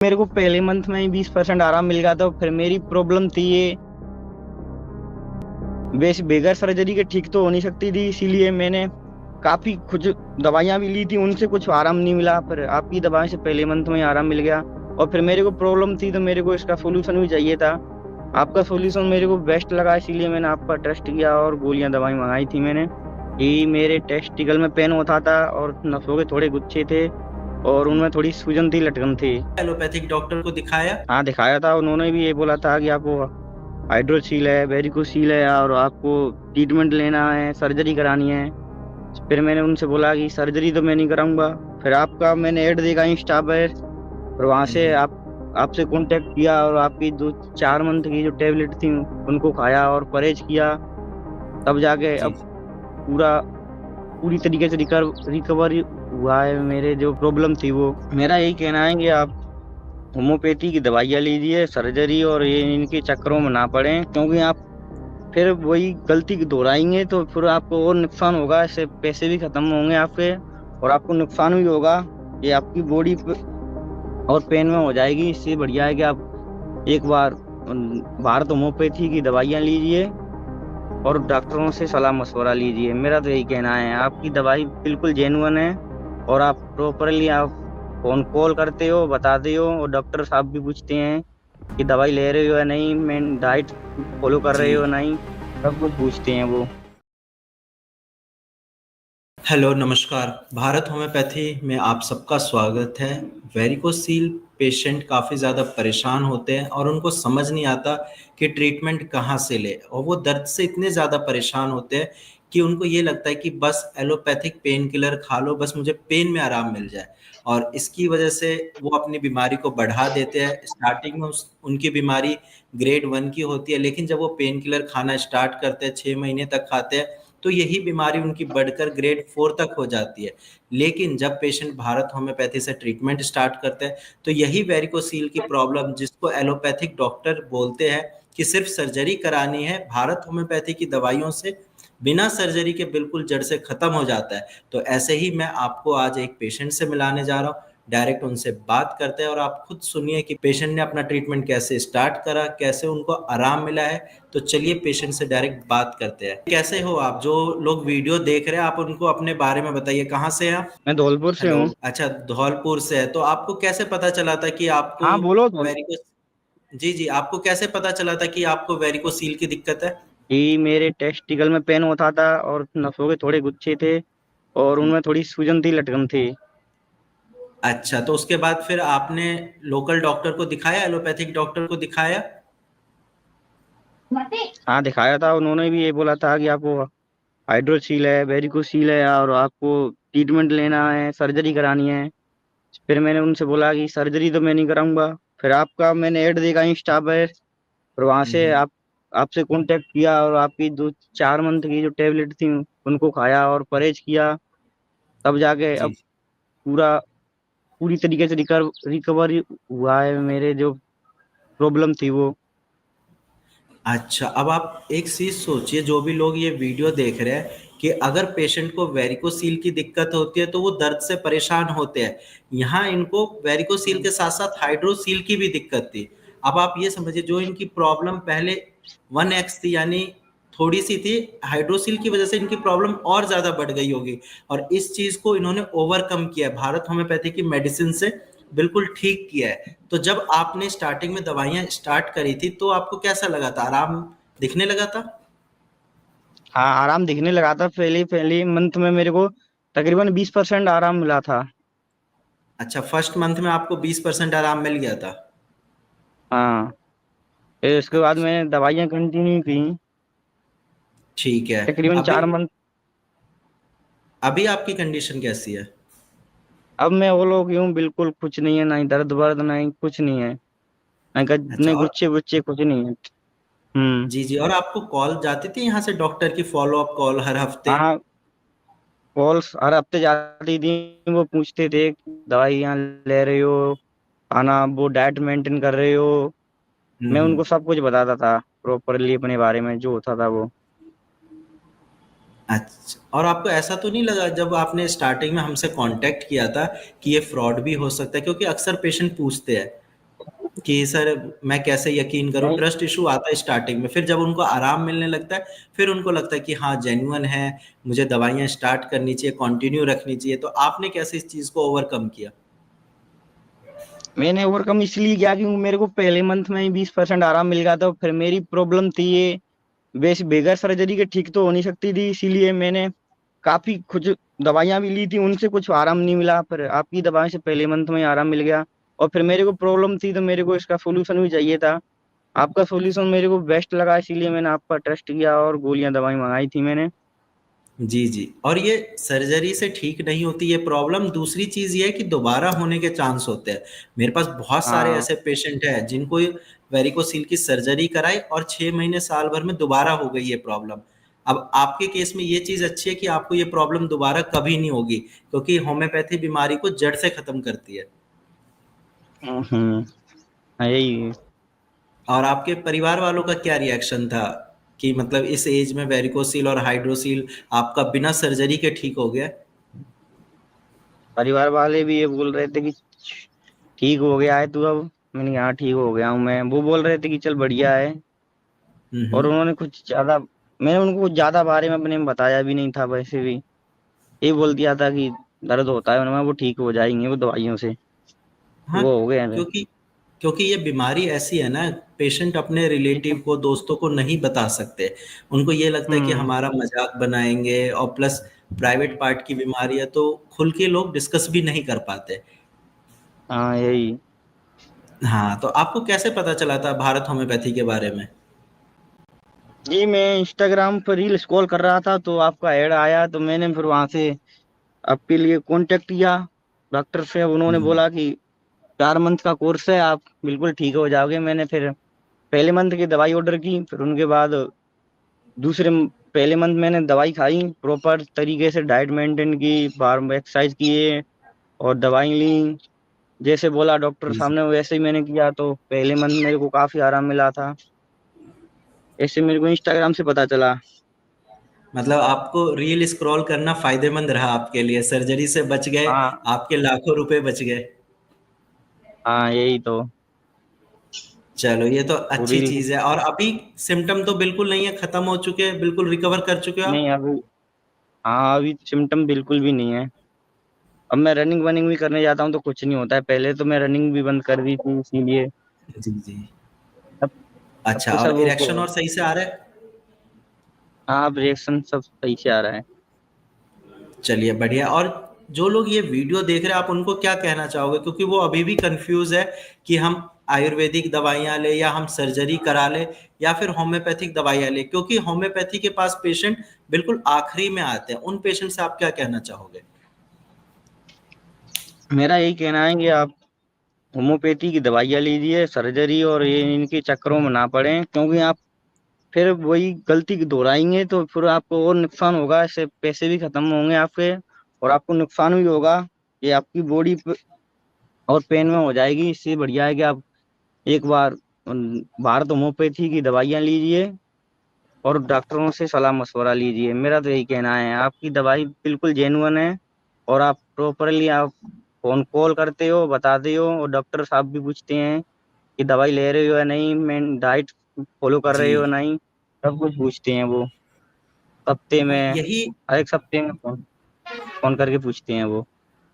मेरे को पहले मंथ में ही 20% आराम मिल गया था। फिर मेरी प्रॉब्लम थी ये बगैर सर्जरी के ठीक तो हो नहीं सकती थी, इसीलिए मैंने काफी कुछ दवाइयां भी ली थी, उनसे कुछ आराम नहीं मिला। फिर आपकी दवाई से पहले मंथ में ही आराम मिल गया। और फिर मेरे को प्रॉब्लम थी तो मेरे को इसका सोल्यूशन भी चाहिए था। आपका सोल्यूशन मेरे को बेस्ट लगा, इसीलिए मैंने आपका टेस्ट किया और गोलियां दवाई मंगाई थी मैंने। ये मेरे टेस्टिकल में पेन होता था और नसों के थोड़े गुच्छे थे और उनमें थोड़ी सूजन थी, लटकन थी। एलोपैथिक डॉक्टर को दिखाया? हाँ दिखाया था, उन्होंने भी ये बोला था कि आपको हाइड्रोसील है, वेरिकोसील है और आपको ट्रीटमेंट लेना है, सर्जरी करानी है। फिर मैंने उनसे बोला कि सर्जरी तो मैं नहीं कराऊंगा। फिर आपका मैंने ऐड देखा इंस्टा पर और वहां से आपसे कांटेक्ट किया और आपकी 2-4 मंथ की जो टेबलेट थी उनको खाया और परहेज किया। तब जाके जी अब पूरा पूरी तरीके से रिकवर हुआ है। मेरे जो प्रॉब्लम थी वो, मेरा यही कहना है कि आप होम्योपैथी की दवाइयाँ लीजिए, सर्जरी और ये इनके चक्करों में ना पड़े, क्योंकि आप फिर वही गलती दोहराएंगे तो फिर आपको और नुकसान होगा। इससे पैसे भी खत्म होंगे आपके और आपको नुकसान भी होगा। ये आपकी बॉडी और पेन में हो जाएगी। इससे बढ़िया है कि आप एक बार भारत होम्योपैथी की दवाइयाँ लीजिए और डॉक्टरों से सलाह मशवरा लीजिए। मेरा तो यही कहना है, आपकी दवाई बिल्कुल जेन्युइन है और आप प्रॉपरली आप फोन कॉल करते हो, बताते हो और डॉक्टर साहब भी पूछते हैं कि दवाई ले रहे हो या नहीं, मेन डाइट फॉलो कर रहे जी। हो या नहीं, सब कुछ पूछते हैं वो। हेलो, नमस्कार। भारत होम्योपैथी में आप सबका स्वागत है। वेरिकोसील पेशेंट काफ़ी ज़्यादा परेशान होते हैं और उनको समझ नहीं आता कि ट्रीटमेंट कहाँ से ले, और वो दर्द से इतने ज़्यादा परेशान होते हैं कि उनको ये लगता है कि बस एलोपैथिक पेन किलर खा लो, बस मुझे पेन में आराम मिल जाए। और इसकी वजह से वो अपनी बीमारी को बढ़ा देते हैं। स्टार्टिंग में उनकी बीमारी ग्रेड 1 की होती है, लेकिन जब वो पेन किलर खाना स्टार्ट करते हैं, 6 महीने तक खाते हैं, तो यही बीमारी उनकी बढ़कर ग्रेड 4 तक हो जाती है। लेकिन जब पेशेंट भारत होम्योपैथी से ट्रीटमेंट स्टार्ट करते हैं, तो यही वेरिकोसील की प्रॉब्लम, जिसको एलोपैथिक डॉक्टर बोलते हैं कि सिर्फ सर्जरी करानी है, भारत होम्योपैथी की दवाइयों से बिना सर्जरी के बिल्कुल जड़ से खत्म हो जाता है। तो ऐसे ही मैं आपको आज एक पेशेंट से मिलाने जा रहा हूँ। डायरेक्ट उनसे बात करते हैं और आप खुद सुनिए कि पेशेंट ने अपना ट्रीटमेंट कैसे स्टार्ट करा, कैसे उनको आराम मिला है। तो चलिए पेशेंट से डायरेक्ट बात करते हैं। कैसे हो आप? जो लोग वीडियो देख रहे हैं, आप उनको अपने बारे में बताइए। कहाँ से हैं आप? मैं धौलपुर से हेलो। हूँ। अच्छा, धौलपुर से है। तो आपको कैसे पता चला था कि आपको हाँ बोलो तो। वेरिकोस जी जी, आपको कैसे पता चला था कि आपको वेरिकोसील की दिक्कत है? कि मेरे टेस्टिकल में पेन होता था और नसों के थोड़े गुच्छे थे और उनमें थोड़ी सूजन थी, लटकन थी। अच्छा, तो उसके बाद फिर आपने लोकल डॉक्टर को दिखाया, एलोपैथिक डॉक्टर को दिखाया? हाँ दिखाया था, उन्होंने भी ये बोला था कि आपको हाइड्रोसील है, वेरिकोसील है और आपको ट्रीटमेंट लेना है, सर्जरी करानी है। फिर मैंने उनसे बोला कि सर्जरी तो मैं नहीं कराऊंगा। फिर आपका मैंने ऐड देखा इंस्टा पर और वहां से हम्म। आपसे कांटेक्ट किया और आपकी 2-4 मंथ की जो टेबलेट थी उनको खाया और परहेज किया। तब जाके अब जी। पूरा पूरी तरीके से रिकवर हुआ है। मेरे जो प्रॉब्लम थी वो। अच्छा, अब आप एक चीज सोचिए, जो भी लोग ये वीडियो देख रहे हैं, कि अगर पेशेंट को वेरिकोसील की दिक्कत होती है तो वो दर्द से परेशान होते हैं। यहाँ इनको वेरिकोसील के साथ साथ हाइड्रोसील की भी दिक्कत थी। अब आप ये समझिए, जो इनकी प्रॉब्लम पहले 1x थी, यानी थोड़ी सी थी, हाइड्रोसील की वजह से इनकी प्रॉब्लम और ज्यादा बढ़ गई होगी। और इस चीज को इन्होंने ओवरकम किया है भारत होम्योपैथी की मेडिसिन से, बिल्कुल ठीक किया है। तो जब आपने स्टार्टिंग में दवाइयाँ स्टार्ट करी थी, तो आपको कैसा लगा था? आराम दिखने लगा था? हाँ आराम दिखने लगा था। पहले पहले मंथ में मेरे को तकरीबन 20% आराम मिला था। अच्छा, फर्स्ट मंथ में आपको 20% आराम मिल गया था? हाँ फिर उसके बाद अच्छा, मैंने दवाइयाँ कंटिन्यू की ठीक है। तकरीबन अभी 4 मंथ। अभी आपकी कंडीशन कैसी है? अब मैं वो लोग यूँ बिल्कुल कुछ नहीं है, ना ही दर्द वर्द, ना ही कुछ नहीं है, अच्छा। नहीं और गुच्छे गुच्छे कुछ नहीं है। हम्म। जी जी, और आपको कॉल जाती थी यहाँ से डॉक्टर की, फॉलो अप कॉल हर हफ्ते? हाँ कॉल्स हर हफ्ते जाती थी। वो पूछते थे दवाइयाँ ले रहे हो, खाना वो डाइट मेंटेन कर रहे हो। मैं हम्म। उनको सब कुछ बताता था प्रॉपरली अपने बारे में जो होता था वो। अच्छा, और आपको ऐसा तो नहीं लगा जब आपने स्टार्टिंग में हमसे कांटेक्ट किया था कि ये फ्रॉड भी हो सकता है? क्योंकि अक्सर पेशेंट पूछते हैं कि सर मैं कैसे यकीन करूं, नहीं, ट्रस्ट इशू आता है स्टार्टिंग में, फिर जब उनको आराम मिलने लगता है फिर उनको लगता है कि हाँ जेन्युइन है, मुझे दवाइयाँ स्टार्ट करनी चाहिए, कंटिन्यू रखनी चाहिए। तो आपने कैसे इस चीज को ओवरकम किया? मैंने ओवरकम इसलिए किया क्योंकि मेरे को पहले मंथ में ही 20% आराम मिल गया था। फिर मेरी प्रॉब्लम थी ये, वैसे बगैर सर्जरी के ठीक तो हो नहीं सकती थी, इसीलिए मैंने काफी कुछ दवाइयां भी ली थी, उनसे कुछ आराम नहीं मिला। फिर आपकी दवाई से पहले मंथ में ही आराम मिल गया। और फिर मेरे को प्रॉब्लम थी तो मेरे को इसका सोल्यूशन भी चाहिए था। आपका सोल्यूशन मेरे को बेस्ट लगा, इसीलिए मैंने आप पर ट्रस्ट किया और गोलियां दवाई मंगाई थी मैंने। जी जी। और ये सर्जरी से ठीक नहीं होती ये प्रॉब्लम, दूसरी चीज ये है कि दोबारा होने के चांस होते हैं। मेरे पास बहुत सारे हाँ। ऐसे पेशेंट हैं जिनको वेरिकोसील की सर्जरी कराई और 6 महीने साल भर में दोबारा हो गई ये प्रॉब्लम। अब आपके केस में ये चीज अच्छी है कि आपको ये प्रॉब्लम दोबारा कभी नहीं होगी, क्योंकि होम्योपैथी बीमारी को जड़ से खत्म करती है। हम्म। हाँ, यही। और आपके परिवार वालों का क्या रिएक्शन था कि मतलब इस एज में वेरिकोसील और हाइड्रोसील आपका बिना सर्जरी के ठीक हो गया? परिवार वाले भी ये बोल रहे थे कि ठीक हो गया है तू अब। मैंने कहा हाँ ठीक हो गया हूँ मैं। वो बोल रहे थे कि चल बढ़िया है। और हम्म। उन्होंने कुछ ज्यादा, मैंने उनको कुछ ज्यादा बारे में अपने में बताया भी नहीं था वैसे भी। ये बोल दिया था कि दर्द होता है उनमें, वो ठीक हो जाएंगे वो दवाइयों से। हाँ, वो हो गए हैं। क्योंकि क्योंकि ये बीमारी ऐसी है ना, पेशेंट अपने रिलेटिव को, दोस्तों को नहीं बता सकते। उनको ये लगता है कि हम्म। हमारा मजाक बनाएंगे, और प्लस प्राइवेट पार्ट की बीमारी है तो खुल के लोग डिस्कस भी नहीं कर पाते। हाँ, यही। हाँ, तो आपको कैसे पता चला था भारत होम्योपैथी के बारे में? जी, मैं इंस्टाग्राम पर रील स्क्रॉल कर रहा था तो आपका ऐड आया, तो मैंने फिर वहां से आपके लिए कांटेक्ट किया डॉक्टर से। उन्होंने जी बोला कि 4 मंथ का कोर्स है, आप बिल्कुल ठीक हो जाओगे। मैंने फिर पहले मंथ की दवाई ऑर्डर की, फिर उनके बाद पहले मंथ मैंने दवाई खाई प्रॉपर तरीके से, डाइट मेंटेन की, बार एक्सरसाइज किए और दवाई ली। जैसे बोला डॉक्टर जी। साहब ने वैसे ही मैंने किया, तो पहले मंथ मेरे को काफी आराम मिला था। ऐसे मेरे को इंस्टाग्राम से पता चला। मतलब आपको रील स्क्रॉल करना फायदेमंद रहा आपके लिए, सर्जरी से बच गए, हाँ। आपके लाखों रुपए बच गए। हाँ, यही तो। चलो ये तो अच्छी रील। चीज है। और अभी सिम्टम तो बिल्कुल नहीं है, खत्म हो चुके हैं, बिल्कुल रिकवर कर चुके हो आप? नहीं, अभी। हाँ, अभी सिम्टम बिल्कुल भी नहीं है। अब मैं रनिंग वनिंग भी करने जाता हूँ तो कुछ नहीं होता है। पहले तो मैं रनिंग भी बंद कर दी थी इसीलिए। जी जी। अब अब अच्छा, तो सब और इरेक्शन और सही से आ रहा है? हाँ, अब रिएक्शन सब सही से आ रहा है। चलिए बढ़िया। और जो लोग ये वीडियो देख रहे हैं, आप उनको क्या कहना चाहोगे, क्योंकि वो अभी भी कंफ्यूज है कि हम आयुर्वेदिक दवाइयाँ ले या हम सर्जरी करा ले या फिर होम्योपैथिक दवाइयाँ ले, क्योंकि होम्योपैथी के पास पेशेंट बिल्कुल आखिरी में आते हैं। उन पेशेंट से आप क्या कहना चाहोगे? मेरा यही कहना है कि आप होम्योपैथी की दवाइयाँ लीजिए, सर्जरी और ये इनके चक्करों में ना पड़े, क्योंकि आप फिर वही गलती दोहराएंगे तो फिर आपको और नुकसान होगा। इससे पैसे भी खत्म होंगे आपके, और आपको नुकसान भी होगा। ये आपकी बॉडी और पेन में हो जाएगी। इससे बढ़िया है कि आप एक बार भारत होम्योपैथी की दवाइयाँ लीजिए और डॉक्टरों से सलाह मशवरा लीजिए। मेरा तो यही कहना है, आपकी दवाई बिल्कुल जेन्युइन है। और आप प्रॉपरली आप फोन कॉल करते हो, बताते हो, और डॉक्टर साहब भी पूछते हैं कि दवाई ले रहे हो या नहीं, मैं डाइट फॉलो कर रहे हो या जी। नहीं। सब कुछ पूछते हैं वो, हफ्ते हाँ, में, यही। हर एक हफ्ते में फोन फोन करके पूछते हैं वो।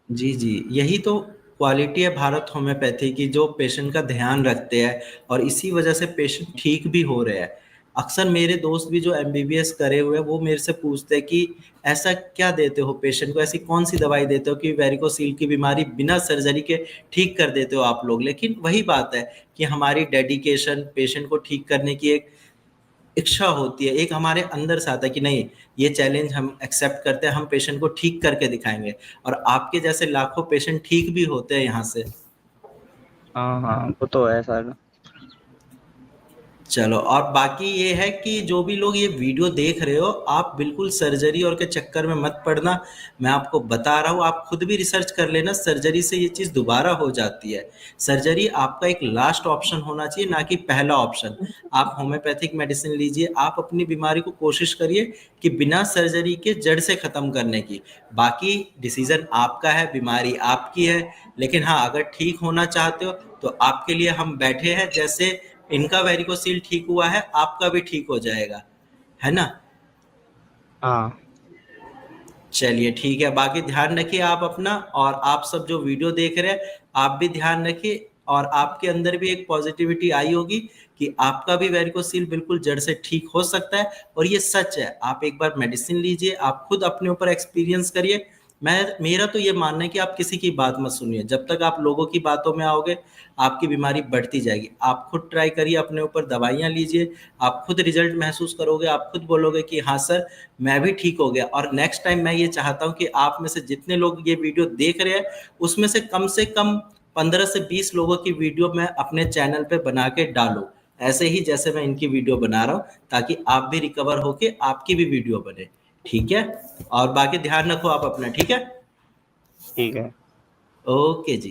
जी जी। यही तो क्वालिटी है भारत होम्योपैथी की, जो पेशेंट का ध्यान रखते हैं, और इसी वजह से पेशेंट ठीक भी हो रहे हैं। अक्सर मेरे दोस्त भी जो एमबीबीएस करे हुए हैं वो मेरे से पूछते हैं कि ऐसा क्या देते हो पेशेंट को, ऐसी कौन सी दवाई देते हो कि वेरिकोसील की बीमारी बिना सर्जरी के ठीक कर देते हो आप लोग। लेकिन वही बात है कि हमारी डेडिकेशन, पेशेंट को ठीक करने की एक इच्छा होती है, एक हमारे अंदर से आता है कि नहीं, ये चैलेंज हम एक्सेप्ट करते हैं, हम पेशेंट को ठीक करके दिखाएंगे। और आपके जैसे लाखों पेशेंट ठीक भी होते हैं यहाँ से। हाँ हाँ, वो तो है सर। चलो, और बाकी ये है कि जो भी लोग ये वीडियो देख रहे हो, आप बिल्कुल सर्जरी और के चक्कर में मत पड़ना। मैं आपको बता रहा हूँ, आप खुद भी रिसर्च कर लेना, सर्जरी से ये चीज़ दोबारा हो जाती है। सर्जरी आपका एक लास्ट ऑप्शन होना चाहिए, ना कि पहला ऑप्शन। आप होम्योपैथिक मेडिसिन लीजिए, आप अपनी बीमारी को कोशिश करिए कि बिना सर्जरी के जड़ से ख़त्म करने की। बाकी डिसीज़न आपका है, बीमारी आपकी है, लेकिन हाँ, अगर ठीक होना चाहते हो तो आपके लिए हम बैठे हैं। जैसे इनका वेरिकोसील ठीक हुआ है, आपका भी ठीक हो जाएगा, है ना? हाँ। चलिए ठीक है, बाकी ध्यान रखिए आप अपना, और आप सब जो वीडियो देख रहे हैं आप भी ध्यान रखिए, और आपके अंदर भी एक पॉजिटिविटी आई होगी कि आपका भी वेरिकोसील बिल्कुल जड़ से ठीक हो सकता है। और ये सच है, आप एक बार मेडिसिन लीजिए, आप खुद अपने ऊपर एक्सपीरियंस करिए। मेरा तो ये मानना है कि आप किसी की बात मत सुनिए। जब तक आप लोगों की बातों में आओगे, आपकी बीमारी बढ़ती जाएगी। आप खुद ट्राई करिए, अपने ऊपर दवाइयाँ लीजिए, आप खुद रिजल्ट महसूस करोगे, आप खुद बोलोगे कि हाँ सर, मैं भी ठीक हो गया। और नेक्स्ट टाइम मैं ये चाहता हूँ कि आप में से जितने लोग ये वीडियो देख रहे हैं, उसमें से कम 15 से 20 लोगों की वीडियो मैं अपने चैनल पे बना के डालूं, ऐसे ही जैसे मैं इनकी वीडियो बना रहा हूँ, ताकि आप भी रिकवर होके आपकी भी वीडियो बने। ठीक है, और बाकी ध्यान रखो आप अपना। ठीक है, ठीक है। ओके जी।